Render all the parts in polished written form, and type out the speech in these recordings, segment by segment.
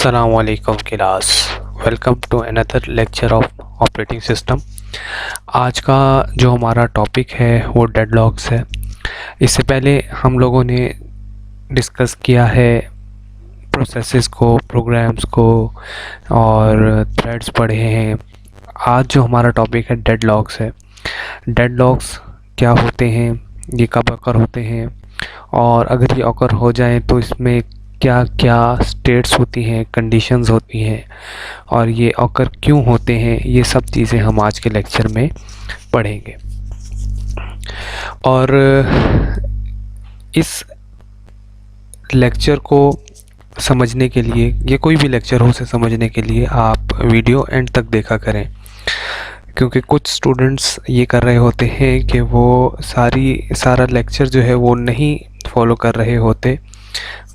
अस्सलामुअलैकुम class. Welcome to another lecture of operating system. आज का जो हमारा टॉपिक है वो डेडलॉक्स है। इससे पहले हम लोगों ने डिस्कस किया है प्रोसेसेस को, प्रोग्राम्स को और थ्रेड्स पढ़े हैं। आज जो हमारा टॉपिक है डेडलॉक्स है। डेडलॉक्स क्या होते हैं, ये कब अकर होते हैं और अगर ये अकर हो जाए तो इसमें क्या क्या स्टेट्स होती हैं, कंडीशंस होती हैं और ये अकर क्यों होते हैं, ये सब चीज़ें हम आज के लेक्चर में पढ़ेंगे। और इस लेक्चर को समझने के लिए, ये कोई भी लेक्चर हो उसे समझने के लिए आप वीडियो एंड तक देखा करें, क्योंकि कुछ स्टूडेंट्स ये कर रहे होते हैं कि वो सारा लेक्चर जो है वो नहीं फॉलो कर रहे होते,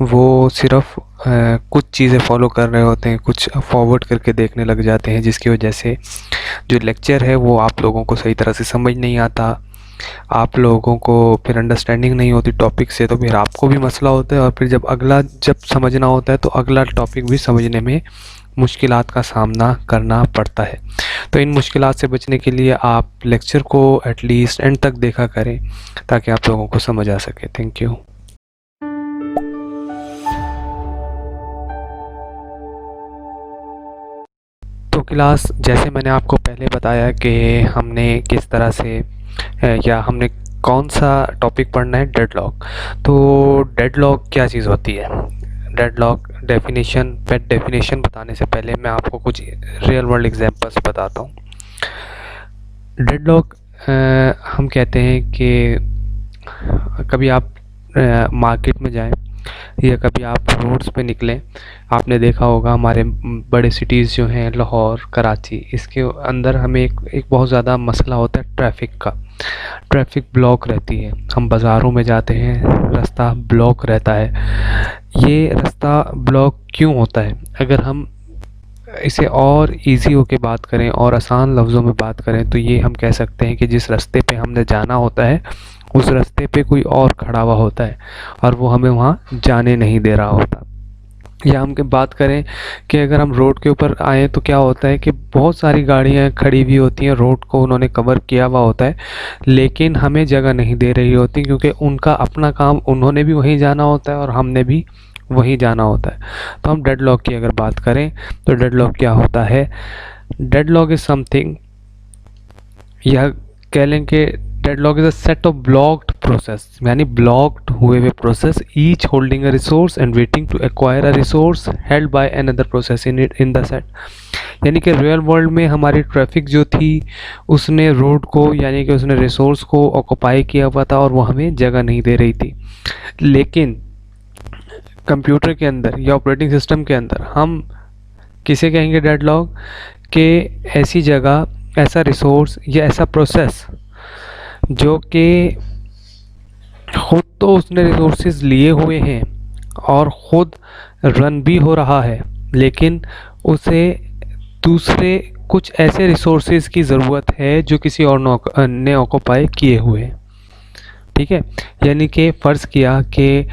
वो सिर्फ कुछ चीज़ें फॉलो कर रहे होते हैं, कुछ फॉरवर्ड करके देखने लग जाते हैं, जिसकी वजह से जो लेक्चर है वो आप लोगों को सही तरह से समझ नहीं आता, आप लोगों को फिर अंडरस्टैंडिंग नहीं होती टॉपिक से, तो फिर आपको भी मसला होता है और फिर जब समझना होता है तो अगला टॉपिक भी समझने में मुश्किलात का सामना करना पड़ता है। तो इन मुश्किलात से बचने के लिए आप लेक्चर को एटलीस्ट एंड तक देखा करें ताकि आप लोगों को समझ आ सके। Thank you. तो क्लास, जैसे मैंने आपको पहले बताया कि हमने किस तरह से या हमने कौन सा टॉपिक पढ़ना है, डेडलॉक। तो डेडलॉक क्या चीज़ होती है? डेडलॉक डेफिनेशन बताने से पहले मैं आपको कुछ रियल वर्ल्ड एग्जांपल्स बताता हूँ। डेडलॉक हम कहते हैं कि कभी आप मार्केट में जाएं या कभी आप रोड्स पे निकलें, आपने देखा होगा हमारे बड़े सिटीज़ जो हैं लाहौर, कराची, इसके अंदर हमें एक बहुत ज़्यादा मसला होता है ट्रैफिक का। ट्रैफिक ब्लॉक रहती है, हम बाज़ारों में जाते हैं, रास्ता ब्लॉक रहता है। ये रास्ता ब्लॉक क्यों होता है? अगर हम इसे और इजी होके बात करें और आसान लफ्ज़ों में बात करें तो ये हम कह सकते हैं कि जिस रास्ते पे हमने जाना होता है उस रास्ते पे कोई और खड़ा हुआ होता है और वो हमें वहाँ जाने नहीं दे रहा होता। या हम बात करें कि अगर हम रोड के ऊपर आए तो क्या होता है कि बहुत सारी गाड़ियाँ खड़ी हुई होती हैं, रोड को उन्होंने कवर किया हुआ होता है लेकिन हमें जगह नहीं दे रही होती, क्योंकि उनका अपना काम, उन्होंने भी वहीं जाना होता है और हमने भी वहीं जाना होता है। तो हम डेडलॉक की अगर बात करें तो डेडलॉक क्या होता है? डेडलॉक इज़ समथिंग, यह कह लें कि deadlock is a set of blocked process, यानी ब्लॉक्ड हुए हुए process, each holding a resource and waiting to acquire a resource held by another process in the set. यानी कि रियल वर्ल्ड में हमारी ट्रैफिक जो थी उसने रोड को, यानी कि उसने रिसोर्स को ऑक्यूपाई किया हुआ था और वो हमें जगह नहीं दे रही थी। लेकिन कंप्यूटर के अंदर या ऑपरेटिंग सिस्टम के अंदर हम किसे कहेंगे डेडलॉक? के ऐसी जगह, ऐसा रिसोर्स या ऐसा प्रोसेस जो कि खुद तो उसने रिसोर्सेज लिए हुए हैं और ख़ुद रन भी हो रहा है, लेकिन उसे दूसरे कुछ ऐसे रिसोर्सेज की ज़रूरत है जो किसी और ने ऑक्यूपाई किए हुए हैं। ठीक है, यानी कि फ़र्ज़ किया कि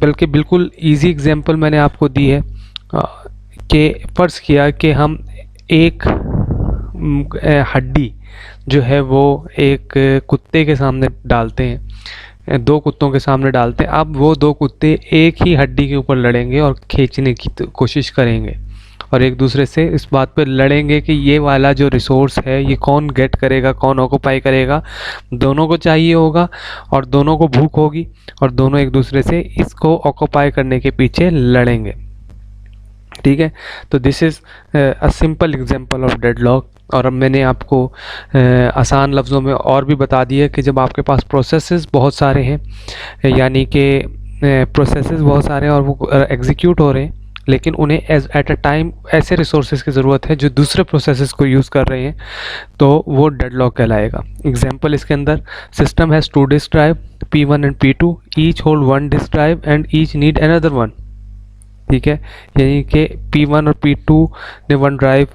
बल्कि बिल्कुल इजी एग्जांपल मैंने आपको दी है कि फ़र्ज़ किया कि हम एक हड्डी जो है वो एक कुत्ते के सामने डालते हैं, दो कुत्तों के सामने डालते हैं। अब वो दो कुत्ते एक ही हड्डी के ऊपर लड़ेंगे और खींचने की कोशिश करेंगे और एक दूसरे से इस बात पर लड़ेंगे कि ये वाला जो रिसोर्स है ये कौन गेट करेगा, कौन ऑक्यूपाई करेगा। दोनों को चाहिए होगा और दोनों को भूख होगी और दोनों एक दूसरे से इसको ऑक्यूपाई करने के पीछे लड़ेंगे। ठीक है, तो this is a simple example of deadlock. और अब मैंने आपको आसान लफ्ज़ों में और भी बता दिया कि जब आपके पास प्रोसेसेस बहुत सारे हैं, यानी कि प्रोसेसेस बहुत सारे हैं और वो एग्जीक्यूट हो रहे हैं, लेकिन उन्हें एट अ टाइम ऐसे रिसोर्सेज की ज़रूरत है जो दूसरे प्रोसेसेस को यूज़ कर रहे हैं, तो वो डेडलॉक कहलाएगा। एग्जांपल इसके अंदर, system has 2 disk drive P1 and P2, each hold 1 disk drive and each need another 1। ठीक है, यानी कि P1 और P2 ने 1 ड्राइव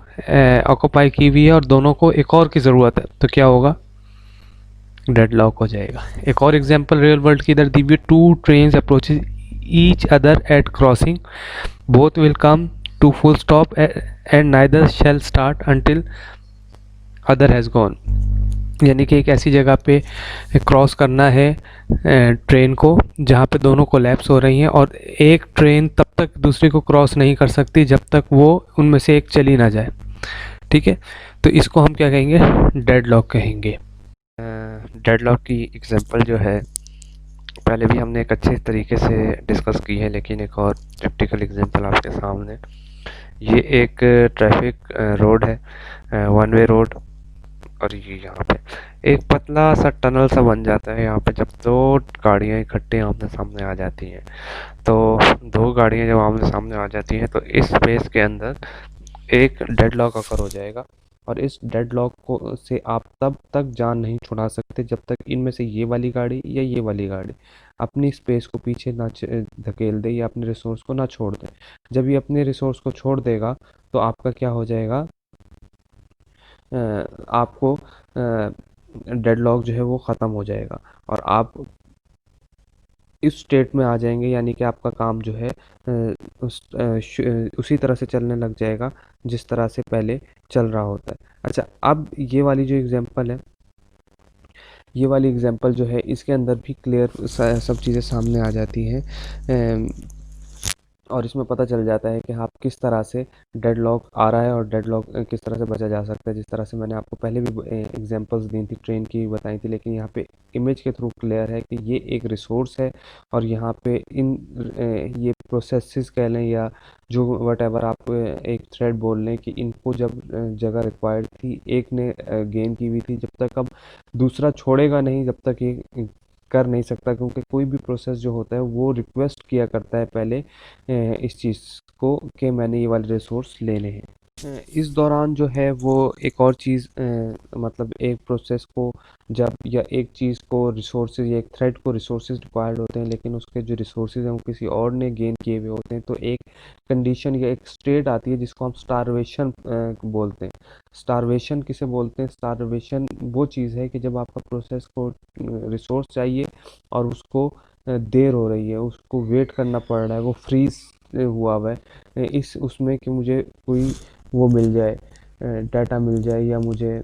ऑक्यूपाई की हुई है और दोनों को एक और की ज़रूरत है, तो क्या होगा? डेडलॉक हो जाएगा। एक और एग्जांपल रियल वर्ल्ड की इधर दी हुई, 2 trains approaches each other at crossing, both will come to full stop and neither shall start until other has gone। यानी कि एक ऐसी जगह पे क्रॉस करना है ट्रेन को जहाँ पे दोनों कोलैप्स हो रही हैं, और एक ट्रेन तब तक दूसरी को क्रॉस नहीं कर सकती जब तक वो उनमें से एक चली ना जाए। ठीक है, तो इसको हम क्या कहेंगे, डेडलॉक कहेंगे। डेडलॉक की एग्जांपल जो है पहले भी हमने एक अच्छे तरीके से डिस्कस की है, लेकिन एक और प्रैक्टिकल एग्जांपल आपके सामने। ये एक ट्रैफिक रोड है, वन वे रोड, और ये यहाँ पे एक पतला सा टनल सा बन जाता है। यहाँ पे जब दो गाड़ियाँ इकट्ठे आमने सामने आ जाती हैं, तो दो गाड़ियाँ जब आमने सामने आ जाती हैं तो इस स्पेस के अंदर एक डेडलॉक अकर हो जाएगा, और इस डेडलॉक को से आप तब तक जान नहीं छुड़ा सकते जब तक इनमें से ये वाली गाड़ी या ये वाली गाड़ी अपनी स्पेस को पीछे ना धकेल दे या अपने रिसोर्स को ना छोड़ दे। जब ये अपने रिसोर्स को छोड़ देगा तो आपका क्या हो जाएगा, आपको डेडलॉक जो है वो ख़त्म हो जाएगा और आप इस स्टेट में आ जाएंगे, यानी कि आपका काम जो है उसी तरह से चलने लग जाएगा जिस तरह से पहले चल रहा होता है। अच्छा, अब ये वाली जो एग्जांपल है, ये वाली एग्जांपल जो है इसके अंदर भी क्लियर सब चीज़ें सामने आ जाती हैं, और इसमें पता चल जाता है कि आप किस तरह से डेडलॉक आ रहा है और डेडलॉक किस तरह से बचा जा सकता है। जिस तरह से मैंने आपको पहले भी एग्जांपल्स दी थी, ट्रेन की बताई थी, लेकिन यहाँ पे इमेज के थ्रू क्लियर है कि ये एक रिसोर्स है और यहाँ पे ये प्रोसेसेस कह लें या जो वट एवर आप एक थ्रेड बोल लें कि इनको जब जगह रिक्वायर्ड थी, एक ने गेन की हुई थी, जब तक अब दूसरा छोड़ेगा नहीं जब तक ये कर नहीं सकता, क्योंकि कोई भी प्रोसेस जो होता है वो रिक्वेस्ट किया करता है पहले इस चीज़ को कि मैंने ये वाले रिसोर्स लेने हैं। इस दौरान जो है वो एक और चीज़ मतलब एक प्रोसेस को जब या एक चीज़ को रिसोर्सेज या एक थ्रेड को रिसोर्सेज रिक्वायर्ड होते हैं, लेकिन उसके जो रिसोर्सेज हैं वो किसी और ने गेन किए हुए होते हैं, तो एक कंडीशन या एक स्टेट आती है जिसको हम स्टारवेशन बोलते हैं। स्टारवेशन किसे बोलते हैं? स्टारवेशन वो चीज़ है कि जब आपका प्रोसेस को रिसोर्स चाहिए और उसको देर हो रही है, उसको वेट करना पड़ रहा है, वो फ्रीज हुआ हुआ है इस उसमें कि मुझे कोई वो मिल जाए, डाटा मिल जाए या मुझे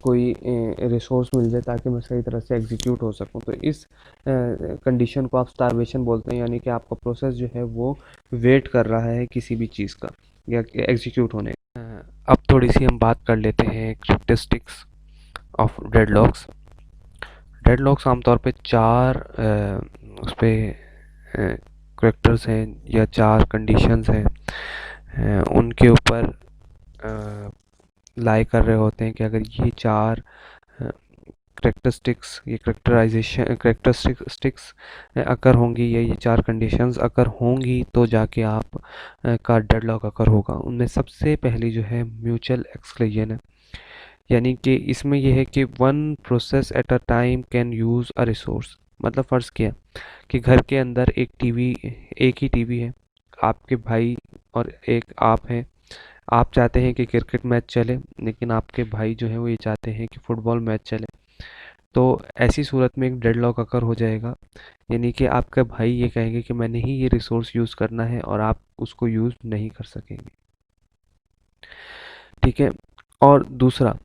कोई रिसोर्स मिल जाए ताकि मैं सही तरह से एग्जीक्यूट हो सकूं। तो इस कंडीशन को आप स्टारवेशन बोलते हैं, यानी कि आपका प्रोसेस जो है वो वेट कर रहा है किसी भी चीज़ का या एग्जीक्यूट होने का। अब थोड़ी सी हम बात कर लेते हैं कैरेक्टरिस्टिक्स ऑफ डेडलॉक्स। डेडलॉक्स आमतौर पे चार उस पर करेक्टर्स हैं या चार कंडीशंस हैं, उनके ऊपर लाई कर रहे होते हैं कि अगर ये चार करेक्टरिस्टिक्स, ये करेक्टरिस्टिक्स अकर होंगी या ये चार कंडीशंस अकर होंगी तो जाके आप का डेडलॉक अकर होगा। उनमें सबसे पहली जो है म्यूचुअल एक्सक्लूजन है, यानी कि इसमें यह है कि one process at a time can use a resource. मतलब फ़र्ज़ किया कि घर के अंदर एक ही टीवी है, आपके भाई और एक आप हैं। आप चाहते हैं कि क्रिकेट मैच चले, लेकिन आपके भाई जो है वो ये चाहते हैं कि फुटबॉल मैच चले। तो ऐसी सूरत में एक डेडलॉक अकर हो जाएगा, यानी कि आपका भाई ये कहेंगे कि मैंने ही ये रिसोर्स यूज़ करना है और आप उसको यूज़ नहीं कर सकेंगे। ठीक है। और दूसरा,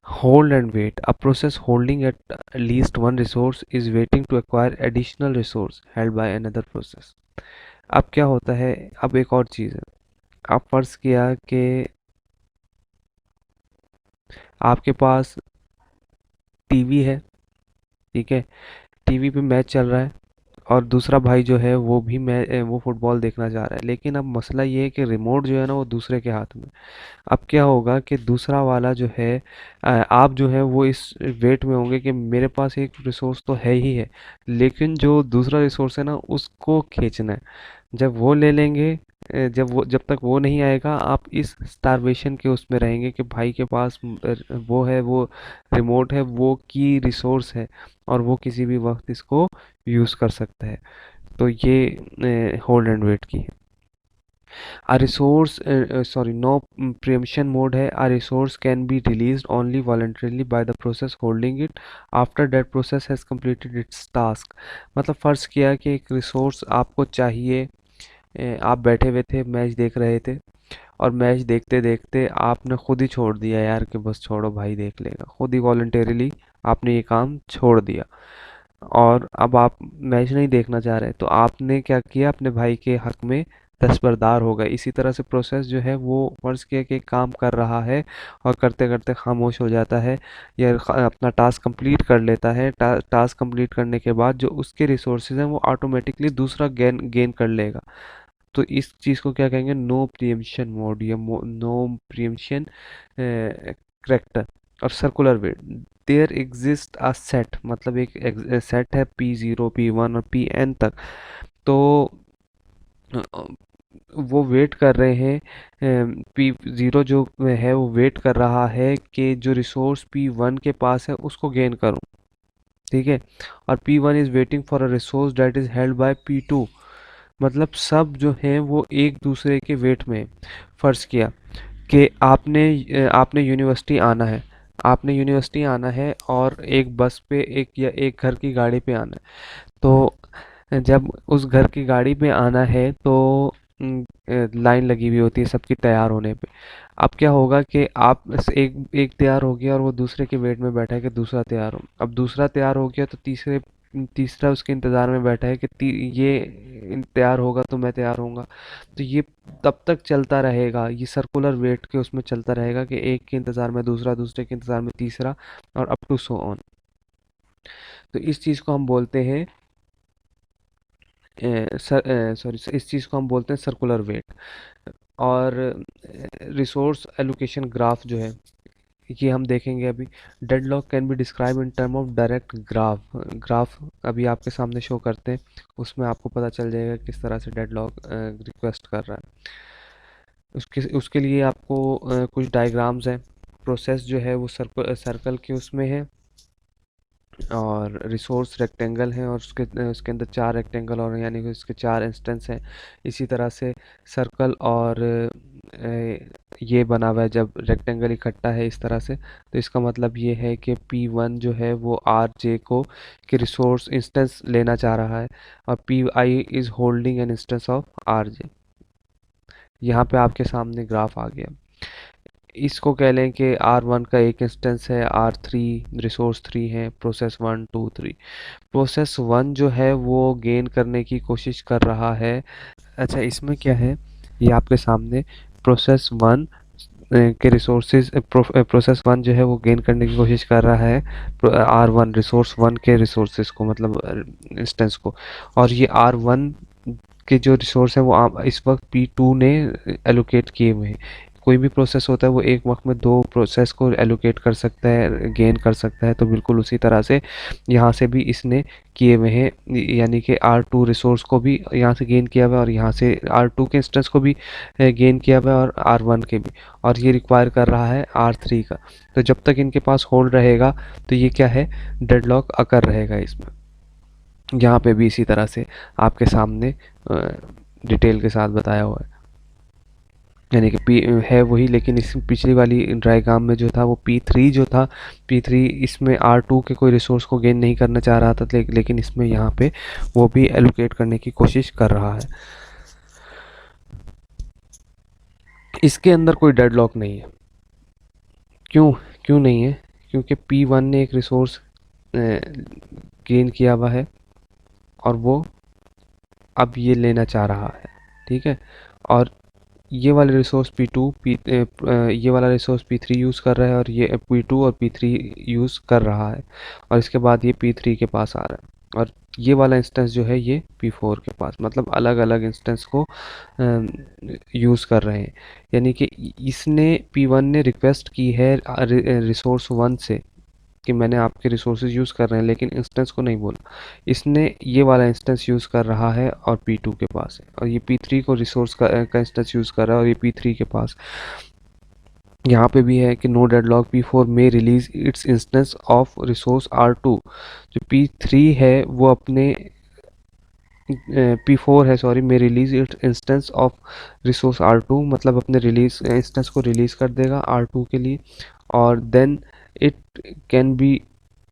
hold and wait. A process holding at least one resource is waiting to acquire additional resource held by another process. अब क्या होता है, अब एक और चीज़ है। आप फर्ज किया कि आपके पास टीवी है, ठीक है, टीवी पे मैच चल रहा है और दूसरा भाई जो है वो फुटबॉल देखना चाह रहा है, लेकिन अब मसला ये है कि रिमोट जो है ना वो दूसरे के हाथ में। अब क्या होगा कि दूसरा वाला जो है आप जो है वो इस वेट में होंगे कि मेरे पास एक रिसोर्स तो है ही है, लेकिन जो दूसरा रिसोर्स है ना उसको खींचना है। जब वो ले लेंगे, जब तक वो नहीं आएगा आप इस स्टारवेशन के उसमें रहेंगे कि भाई के पास वो है, वो रिमोट है, वो की रिसोर्स है और वो किसी भी वक्त इसको यूज़ कर सकता है। तो ये होल्ड एंड वेट की है। A resource, sorry, no preemption mode है। A resource can be released only voluntarily by the process holding it after that process has completed its task। मतलब फ़र्ज़ किया कि एक रिसोर्स आपको चाहिए आप बैठे हुए थे, मैच देख रहे थे, और मैच देखते देखते आपने खुद ही छोड़ दिया यार कि बस छोड़ो भाई देख लेगा, खुद ही वॉलंटरीली आपने ये काम छोड़ दिया, और अब आप मैच नहीं देखना चाह रहे, तो आपने क्या किया, अपने भाई के हक में दस्तबरदार हो गए। इसी तरह से प्रोसेस जो है वो फर्ज किया कि काम कर रहा है और करते करते खामोश हो जाता है, या अपना टास्क कंप्लीट कर लेता है। टास्क कंप्लीट करने के बाद जो उसके रिसोर्सेज हैं वो ऑटोमेटिकली दूसरा गेन गेन कर लेगा। तो इस चीज़ को क्या कहेंगे, नो प्रियम्पशन मोड या नो प्रियम्पशन करेक्टर। और circular wait, there exist a set, मतलब एक सेट है P0 P1 और Pn तक। तो अ, वो वेट कर रहे हैं, P0 जो है वो वेट कर रहा है कि जो रिसोर्स P1 के पास है उसको गेन करूं, ठीक है। और P1 is waiting for a resource that is held by P2। मतलब सब जो हैं वो एक दूसरे के वेट में। फर्ज किया कि आपने यूनिवर्सिटी आना है, आपने यूनिवर्सिटी आना है और एक बस पे एक या एक घर की गाड़ी पे आना है। तो जब उस घर की गाड़ी पे आना है तो लाइन लगी हुई होती है सबकी तैयार होने पे। अब क्या होगा कि आप एक एक तैयार हो गया और वो दूसरे के वेट में बैठा है कि दूसरा तैयार हो। अब दूसरा तैयार हो गया तो तीसरा उसके इंतज़ार में बैठा है कि ये तैयार होगा तो मैं तैयार होऊंगा। तो ये तब तक चलता रहेगा, ये सर्कुलर वेट के उसमें चलता रहेगा कि एक के इंतज़ार में दूसरा, दूसरे के इंतज़ार में तीसरा, और अप टू सो ऑन। तो इस चीज़ को हम बोलते हैं सॉरी, इस चीज़ को हम बोलते हैं सर्कुलर वेट। और रिसोर्स एलोकेशन ग्राफ जो है ये हम देखेंगे अभी। Deadlock can be describe in term of direct graph अभी आपके सामने शो करते हैं, उसमें आपको पता चल जाएगा किस तरह से डेडलॉक रिक्वेस्ट कर रहा है। उसके उसके लिए आपको कुछ डायग्राम्स हैं। प्रोसेस जो है वो सर्कल के उसमें है, और रिसोर्स रेक्टेंगल है, और उसके अंदर चार रेक्टेंगल और यानी कि उसके चार इंस्टेंस हैं। इसी तरह से सर्कल और ये बना हुआ है जब रेक्टेंगल इकट्ठा है इस तरह से, तो इसका मतलब ये है कि P1 जो है वो आर जे को के रिसोर्स इंस्टेंस लेना चाह रहा है, और Pi is holding an instance of R J. यहाँ पे आपके सामने ग्राफ आ गया। इसको कह लें कि R1 का एक इंस्टेंस है, R3 रिसोर्स 3 है, प्रोसेस 1 2 3। प्रोसेस 1 जो है वो गेन करने की कोशिश कर रहा है। अच्छा, इसमें क्या है, ये आपके सामने प्रोसेस 1 के रिसोर्सेज, प्रोसेस 1 जो है वो गेन करने की कोशिश कर रहा है R1 रिसोर्स 1 के रिसोर्सेज को, मतलब इंस्टेंस को। और ये R1 के जो रिसोर्स है वो इस वक्त P2 ने एलोकेट किए हुए हैं। कोई भी प्रोसेस होता है वो एक वक्त में दो प्रोसेस को एलोकेट कर सकता है, गेन कर सकता है, तो बिल्कुल उसी तरह से यहाँ से भी इसने किए हुए हैं। यानी कि R2 रिसोर्स को भी यहाँ से गेन किया हुआ है, और यहाँ से R2 के इंस्टेंस को भी गेन किया हुआ है, और R1 के भी, और ये रिक्वायर कर रहा है R3 का। तो जब तक इनके पास होल्ड रहेगा तो ये क्या है, डेडलॉक अकर रहेगा इसमें। यहाँ पे भी इसी तरह से आपके सामने डिटेल के साथ बताया हुआ है। यानी कि पी है वही, लेकिन इस पिछली वाली डायग्राम में जो था वो P3 जो था, P3 इसमें R2 के कोई रिसोर्स को गेन नहीं करना चाह रहा था, लेकिन इसमें यहाँ पे वो भी एलोकेट करने की कोशिश कर रहा है। इसके अंदर कोई डेडलॉक नहीं है। क्यों क्यों नहीं है? क्योंकि P1 ने एक रिसोर्स गेन किया हुआ है, और वो अब ये लेना चाह रहा है, ठीक है। और ये वाले रिसोर्स ये वाला रिसोर्स P3 यूज़ कर रहा है, और ये P2 और P3 यूज़ कर रहा है, और इसके बाद ये P3 के पास आ रहा है, और ये वाला इंस्टेंस जो है ये P4 के पास, मतलब अलग अलग इंस्टेंस को यूज़ कर रहे हैं। यानी कि इसने P1 ने रिक्वेस्ट की है रिसोर्स 1 से कि मैंने आपके रिसोर्सेज यूज़ कर रहे हैं, लेकिन इंस्टेंस को नहीं बोला। इसने ये वाला इंस्टेंस यूज़ कर रहा है और P2 के पास है, और ये P3 को रिसोर्स का इंस्टेंस यूज़ कर रहा है, और ये P3 के पास। यहाँ पे भी है कि नो डेडलॉक P4 में release it's instance of resource R2। जो P3 है वो अपने P4 है सॉरी, में release it's instance of resource R2, मतलब अपने रिलीज इंस्टेंस को रिलीज कर देगा R2 के लिए, और then it can be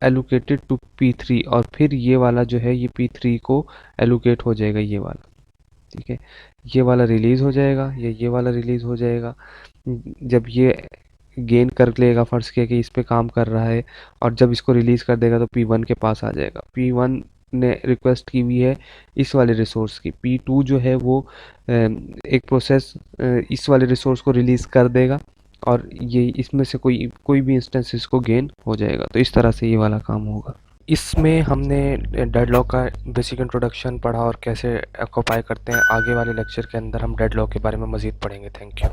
allocated to P3, और फिर ये वाला जो है ये P3 को एलोकेट हो जाएगा, ये वाला। ठीक है, ये वाला रिलीज़ हो जाएगा, ये वाला रिलीज़ हो जाएगा। जब ये गेन कर लेगा, फर्स्ट किया कि इस पे काम कर रहा है, और जब इसको रिलीज़ कर देगा तो P1 के पास आ जाएगा। P1 ने रिक्वेस्ट की हुई है इस वाले रिसोर्स की, P2 जो है वो एक प्रोसेस इस वाले रिसोर्स को रिलीज़ कर देगा, और ये इसमें से कोई कोई भी इंस्टेंस इसको गेन हो जाएगा। तो इस तरह से ये वाला काम होगा। इसमें हमने डेडलॉक का बेसिक इंट्रोडक्शन पढ़ा और कैसे ऑक्यूपाई करते हैं। आगे वाले लेक्चर के अंदर हम डेडलॉक के बारे में मज़ीद पढ़ेंगे। Thank you.